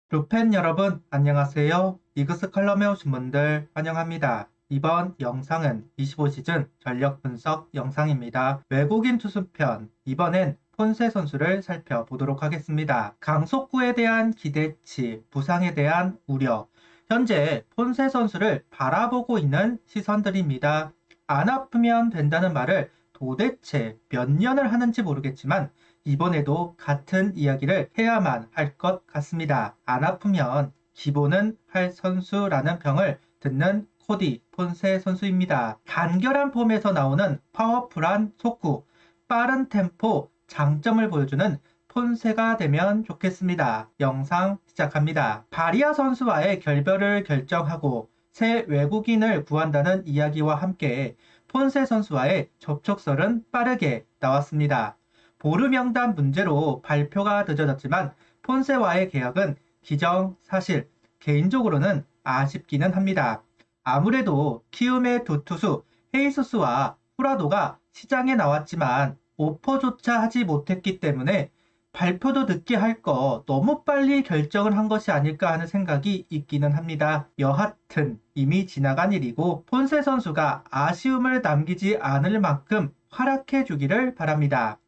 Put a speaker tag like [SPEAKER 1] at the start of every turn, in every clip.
[SPEAKER 1] 루펜 여러분, 안녕하세요. 이그스 칼럼에 오신 분들 환영합니다. 이번 영상은 25시즌 전력 분석 영상입니다. 외국인 투수편, 이번엔 폰세 선수를 살펴보도록 하겠습니다. 강속구에 대한 기대치, 부상에 대한 우려, 현재 폰세 선수를 바라보고 있는 시선들입니다. 안 아프면 된다는 말을 도대체 몇 년을 하는지 모르겠지만 이번에도 같은 이야기를 해야만 할 것 같습니다. 안 아프면 기본은 할 선수라는 평을 듣는 코디 폰세 선수입니다. 간결한 폼에서 나오는 파워풀한 속구, 빠른 템포, 장점을 보여주는 폰세가 되면 좋겠습니다. 영상 시작합니다. 바리아 선수와의 결별을 결정하고 새 외국인을 구한다는 이야기와 함께 폰세 선수와의 접촉설은 빠르게 나왔습니다. 보루 명단 문제로 발표가 늦어졌지만 폰세와의 계약은 기정사실, 개인적으로는 아쉽기는 합니다. 아무래도 키움의 두 투수 헤이수스와 후라도가 시장에 나왔지만 오퍼조차 하지 못했기 때문에 발표도 늦게 할 거 너무 빨리 결정을 한 것이 아닐까 하는 생각이 있기는 합니다. 여하튼 이미 지나간 일이고 폰세 선수가 아쉬움을 남기지 않을 만큼 활약해 주기를 바랍니다.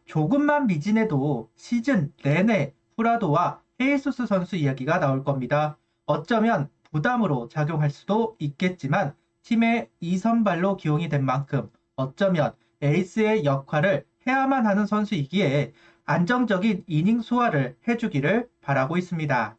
[SPEAKER 1] 조금만 미진해도 시즌 내내 후라도와 헤이수스 선수 이야기가 나올 겁니다. 어쩌면 부담으로 작용할 수도 있겠지만 팀의 2선발로 기용이 된 만큼 어쩌면 에이스의 역할을 해야만 하는 선수이기에 안정적인 이닝 소화를 해주기를 바라고 있습니다.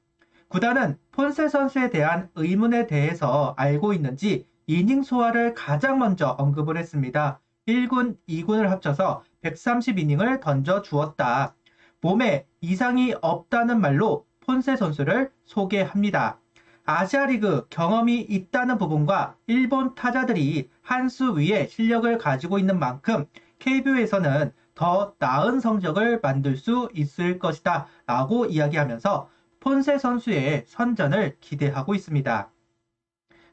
[SPEAKER 1] 구단은 폰세 선수에 대한 의문에 대해서 알고 있는지 이닝 소화를 가장 먼저 언급을 했습니다. 1군, 2군을 합쳐서 130이닝을 던져 주었다. 몸에 이상이 없다는 말로 폰세 선수를 소개합니다. 아시아리그 경험이 있다는 부분과 일본 타자들이 한 수 위의 실력을 가지고 있는 만큼 KBO에서는 더 나은 성적을 만들 수 있을 것이다 라고 이야기하면서 폰세 선수의 선전을 기대하고 있습니다.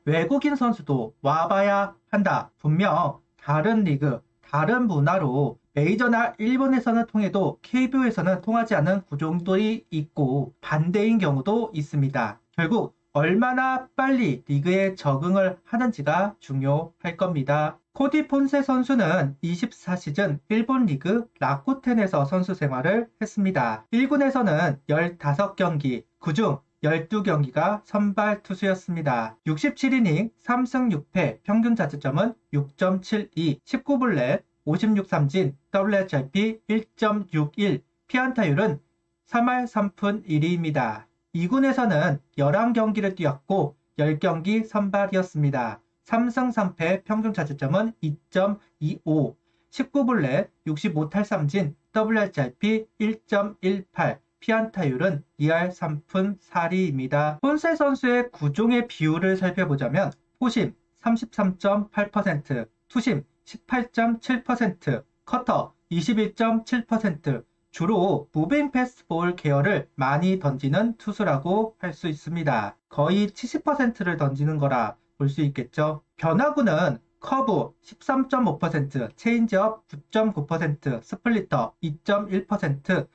[SPEAKER 1] 외국인 선수도 와봐야 한다. 분명 다른 리그, 다른 문화로 메이저나 일본에서는 통해도 KBO에서는 통하지 않는 구종들이 있고 반대인 경우도 있습니다. 결국 얼마나 빨리 리그에 적응을 하는지가 중요할 겁니다. 코디 폰세 선수는 24시즌 일본 리그 라쿠텐에서 선수 생활을 했습니다. 1군에서는 15경기, 그중 12경기가 선발 투수였습니다. 67이닝 3승 6패 평균 자책점은 6.72, 19볼넷 56삼진, WHIP 1.61, 피안타율은 3할 3푼 1리입니다. 2군에서는 11경기를 뛰었고 10경기 선발이었습니다. 3승 3패 평균 자책점은 2.25, 19볼넷 65탈삼진, WHIP 1.18, 피안타율은 2할 3푼 4리입니다. 폰세 선수의 구종의 비율을 살펴보자면 포심 33.8%, 투심 18.7%, 커터 21.7%, 주로 무빙 패스트볼 계열을 많이 던지는 투수라고 할 수 있습니다. 거의 70%를 던지는 거라 볼 수 있겠죠. 변화구는 커브 13.5%, 체인지업 9.9%, 스플리터 2.1%,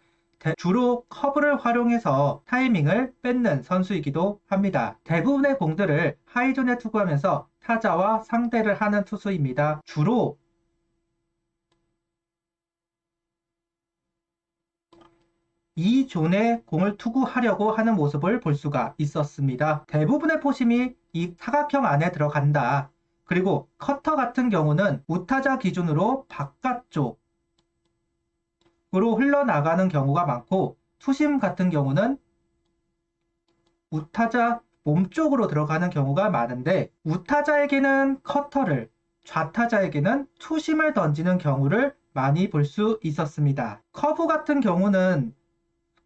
[SPEAKER 1] 주로 커브를 활용해서 타이밍을 뺏는 선수이기도 합니다. 대부분의 공들을 하이존에 투구하면서 타자와 상대를 하는 투수입니다. 주로 이 존에 공을 투구하려고 하는 모습을 볼 수가 있었습니다. 대부분의 포심이 이 사각형 안에 들어간다. 그리고 커터 같은 경우는 우타자 기준으로 바깥쪽으로 흘러나가는 경우가 많고 투심 같은 경우는 우타자 몸쪽으로 들어가는 경우가 많은데 우타자에게는 커터를, 좌타자에게는 투심을 던지는 경우를 많이 볼 수 있었습니다. 커브 같은 경우는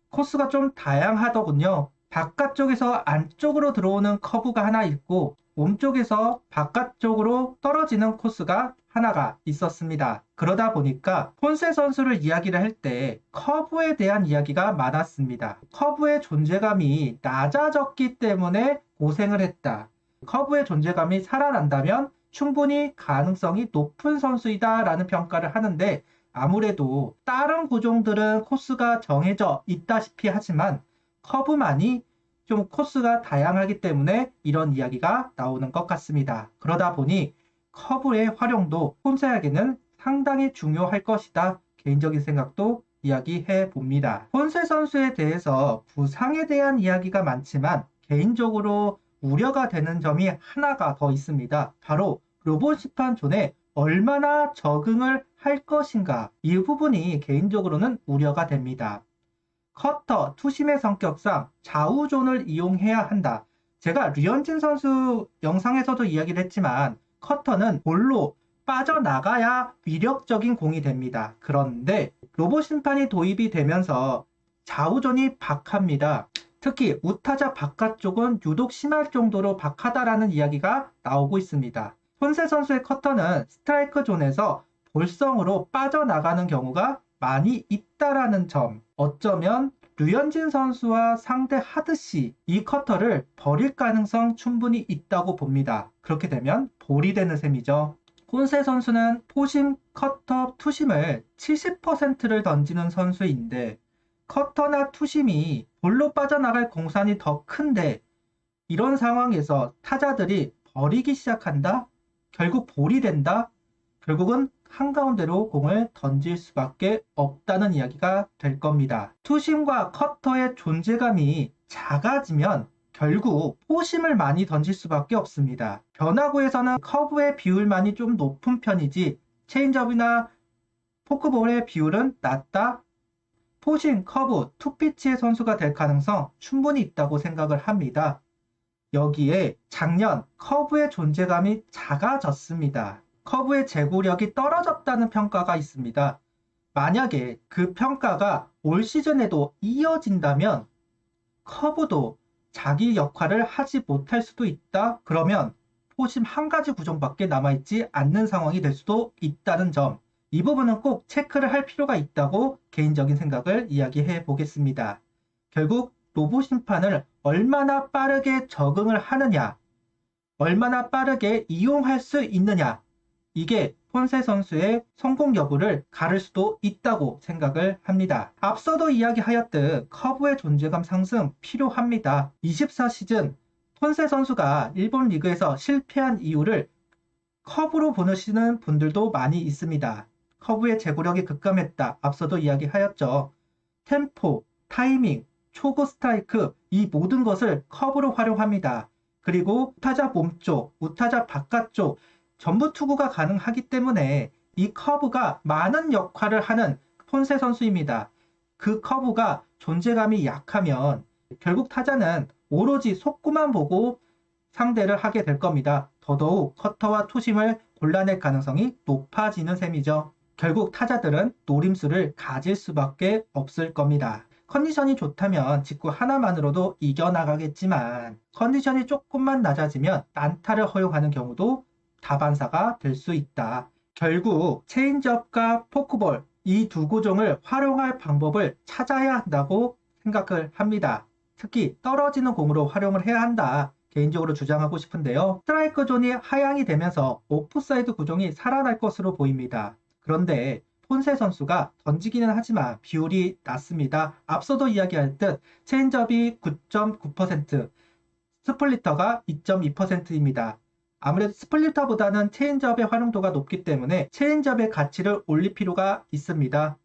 [SPEAKER 1] 코스가 좀 다양하더군요. 바깥쪽에서 안쪽으로 들어오는 커브가 하나 있고 몸쪽에서 바깥쪽으로 떨어지는 코스가 하나가 있었습니다. 그러다 보니까 폰세 선수를 이야기를 할 때 커브에 대한 이야기가 많았습니다. 커브의 존재감이 낮아졌기 때문에 고생을 했다. 커브의 존재감이 살아난다면 충분히 가능성이 높은 선수이다 라는 평가를 하는데 아무래도 다른 구종들은 코스가 정해져 있다시피 하지만 커브만이 좀 코스가 다양하기 때문에 이런 이야기가 나오는 것 같습니다. 그러다 보니 커브의 활용도 폰세에게는 상당히 중요할 것이다. 개인적인 생각도 이야기해 봅니다. 폰세 선수에 대해서 부상에 대한 이야기가 많지만 개인적으로 우려가 되는 점이 하나가 더 있습니다. 바로 로봇 심판존에 얼마나 적응을 할 것인가. 이 부분이 개인적으로는 우려가 됩니다. 커터, 투심의 성격상 좌우존을 이용해야 한다. 제가 류현진 선수 영상에서도 이야기를 했지만 커터는 볼로 빠져나가야 위력적인 공이 됩니다. 그런데 로봇 심판이 도입이 되면서 좌우존이 박합니다. 특히 우타자 바깥쪽은 유독 심할 정도로 박하다라는 이야기가 나오고 있습니다. 폰세 선수의 커터는 스트라이크 존에서 볼성으로 빠져나가는 경우가 많이 있다라는 점. 어쩌면 류현진 선수와 상대하듯이 이 커터를 버릴 가능성 충분히 있다고 봅니다. 그렇게 되면 볼이 되는 셈이죠. 폰세 선수는 포심, 커터, 투심을 70%를 던지는 선수인데 커터나 투심이 볼로 빠져나갈 공산이 더 큰데 이런 상황에서 타자들이 버리기 시작한다? 결국 볼이 된다? 결국은 한가운데로 공을 던질 수밖에 없다는 이야기가 될 겁니다. 투심과 커터의 존재감이 작아지면 결국 포심을 많이 던질 수밖에 없습니다. 변화구에서는 커브의 비율만이 좀 높은 편이지 체인지업이나 포크볼의 비율은 낮다? 포심, 커브, 투피치의 선수가 될 가능성 충분히 있다고 생각을 합니다. 여기에 작년 커브의 존재감이 작아졌습니다. 커브의 제구력이 떨어졌다는 평가가 있습니다. 만약에 그 평가가 올 시즌에도 이어진다면 커브도 자기 역할을 하지 못할 수도 있다. 그러면 포심 한 가지 구종밖에 남아있지 않는 상황이 될 수도 있다는 점. 이 부분은 꼭 체크를 할 필요가 있다고 개인적인 생각을 이야기해 보겠습니다. 결국 로봇 심판을 얼마나 빠르게 적응을 하느냐, 얼마나 빠르게 이용할 수 있느냐, 이게 폰세 선수의 성공 여부를 가를 수도 있다고 생각을 합니다. 앞서도 이야기하였듯 커브의 존재감 상승 필요합니다. 24시즌 폰세 선수가 일본 리그에서 실패한 이유를 커브로 보시는 분들도 많이 있습니다. 커브의 제구력이 급감했다. 앞서도 이야기하였죠. 템포, 타이밍, 초구 스트라이크 이 모든 것을 커브로 활용합니다. 그리고 우타자 몸쪽, 우타자 바깥쪽 전부 투구가 가능하기 때문에 이 커브가 많은 역할을 하는 폰세 선수입니다. 그 커브가 존재감이 약하면 결국 타자는 오로지 속구만 보고 상대를 하게 될 겁니다. 더더욱 커터와 투심을 골라낼 가능성이 높아지는 셈이죠. 결국 타자들은 노림수를 가질 수밖에 없을 겁니다. 컨디션이 좋다면 직구 하나만으로도 이겨나가겠지만 컨디션이 조금만 낮아지면 난타를 허용하는 경우도 다반사가 될 수 있다. 결국 체인지업과 포크볼 이 두 구종을 활용할 방법을 찾아야 한다고 생각을 합니다. 특히 떨어지는 공으로 활용을 해야 한다. 개인적으로 주장하고 싶은데요. 스트라이크 존이 하향이 되면서 오프사이드 구종이 살아날 것으로 보입니다. 그런데 폰세 선수가 던지기는 하지만 비율이 낮습니다. 앞서도 이야기할 듯 체인지업이 9.9%, 스플리터가 2.2%입니다. 아무래도 스플리터보다는 체인지업의 활용도가 높기 때문에 체인지업의 가치를 올릴 필요가 있습니다.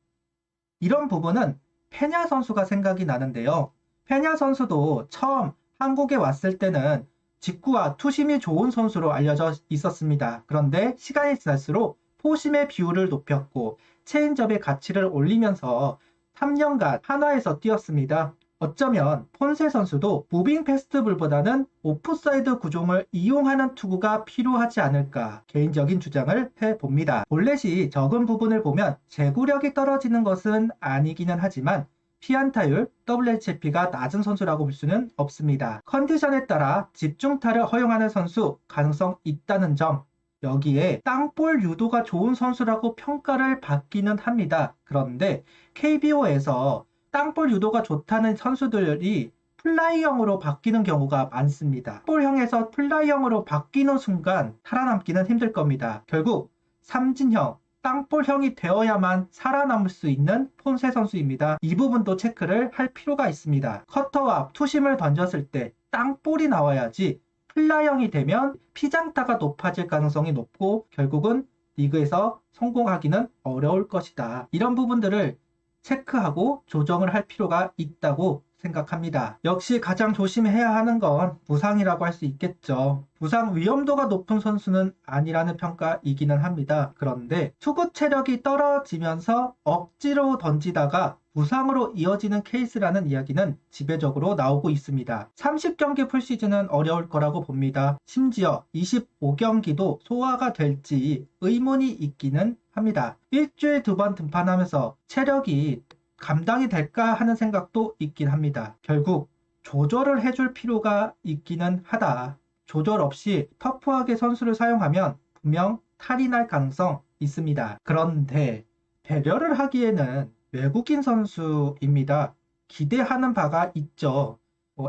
[SPEAKER 1] 이런 부분은 페냐 선수가 생각이 나는데요. 페냐 선수도 처음 한국에 왔을 때는 직구와 투심이 좋은 선수로 알려져 있었습니다. 그런데 시간이 지날수록 포심의 비율을 높였고 체인지업의 가치를 올리면서 3년간 한화에서 뛰었습니다. 어쩌면 폰세 선수도 무빙 페스티벌보다는 오프사이드 구종을 이용하는 투구가 필요하지 않을까 개인적인 주장을 해봅니다. 볼넷이 적은 부분을 보면 제구력이 떨어지는 것은 아니기는 하지만 피안타율, WHIP가 낮은 선수라고 볼 수는 없습니다. 컨디션에 따라 집중타를 허용하는 선수 가능성 있다는 점, 여기에 땅볼 유도가 좋은 선수라고 평가를 받기는 합니다. 그런데 KBO에서 땅볼 유도가 좋다는 선수들이 플라이형으로 바뀌는 경우가 많습니다. 땅볼형에서 플라이형으로 바뀌는 순간 살아남기는 힘들 겁니다. 결국 삼진형, 땅볼형이 되어야만 살아남을 수 있는 폰세 선수입니다. 이 부분도 체크를 할 필요가 있습니다. 커터와 투심을 던졌을 때 땅볼이 나와야지 플라형이 되면 피장타가 높아질 가능성이 높고 결국은 리그에서 성공하기는 어려울 것이다. 이런 부분들을 체크하고 조정을 할 필요가 있다고 생각합니다. 역시 가장 조심해야 하는 건 부상이라고 할 수 있겠죠. 부상 위험도가 높은 선수는 아니라는 평가이기는 합니다. 그런데 투구 체력이 떨어지면서 억지로 던지다가 부상으로 이어지는 케이스라는 이야기는 지배적으로 나오고 있습니다. 30경기 풀시즌은 어려울 거라고 봅니다. 심지어 25경기도 소화가 될지 의문이 있기는 합니다. 일주일 2번 등판하면서 체력이 감당이 될까 하는 생각도 있긴 합니다. 결국 조절을 해줄 필요가 있기는 하다. 조절 없이 터프하게 선수를 사용하면 분명 탈이 날 가능성 있습니다. 그런데 배려를 하기에는 외국인 선수입니다. 기대하는 바가 있죠.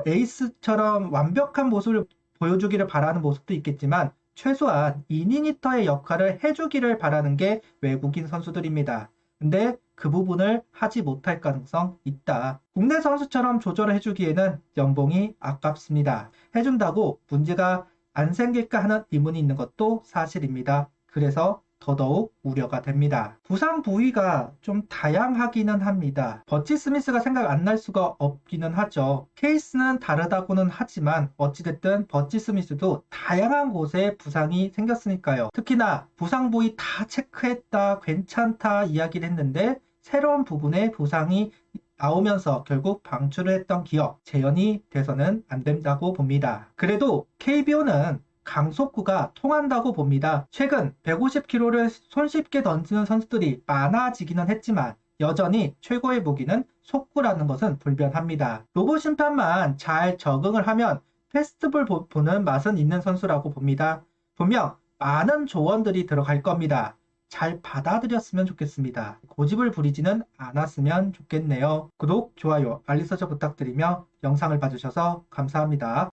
[SPEAKER 1] 에이스처럼 완벽한 모습을 보여주기를 바라는 모습도 있겠지만 최소한 이닝 히터의 역할을 해주기를 바라는 게 외국인 선수들입니다. 근데 그 부분을 하지 못할 가능성 있다. 국내 선수처럼 조절을 해주기에는 연봉이 아깝습니다. 해준다고 문제가 안 생길까 하는 의문이 있는 것도 사실입니다. 그래서 더더욱 우려가 됩니다. 부상 부위가 좀 다양하기는 합니다. 버치 스미스가 생각 안 날 수가 없기는 하죠. 케이스는 다르다고는 하지만 어찌됐든 버치 스미스도 다양한 곳에 부상이 생겼으니까요. 특히나 부상 부위 다 체크했다, 괜찮다 이야기를 했는데 새로운 부분에 부상이 나오면서 결국 방출을 했던 기억 재현이 돼서는 안 된다고 봅니다. 그래도 KBO는 강속구가 통한다고 봅니다. 최근 150km를 손쉽게 던지는 선수들이 많아지기는 했지만 여전히 최고의 무기는 속구라는 것은 불변합니다. 로봇 심판만 잘 적응을 하면 페스티벌 보는 맛은 있는 선수라고 봅니다. 분명 많은 조언들이 들어갈 겁니다. 잘 받아들였으면 좋겠습니다. 고집을 부리지는 않았으면 좋겠네요. 구독, 좋아요, 알림 설정 부탁드리며 영상을 봐주셔서 감사합니다.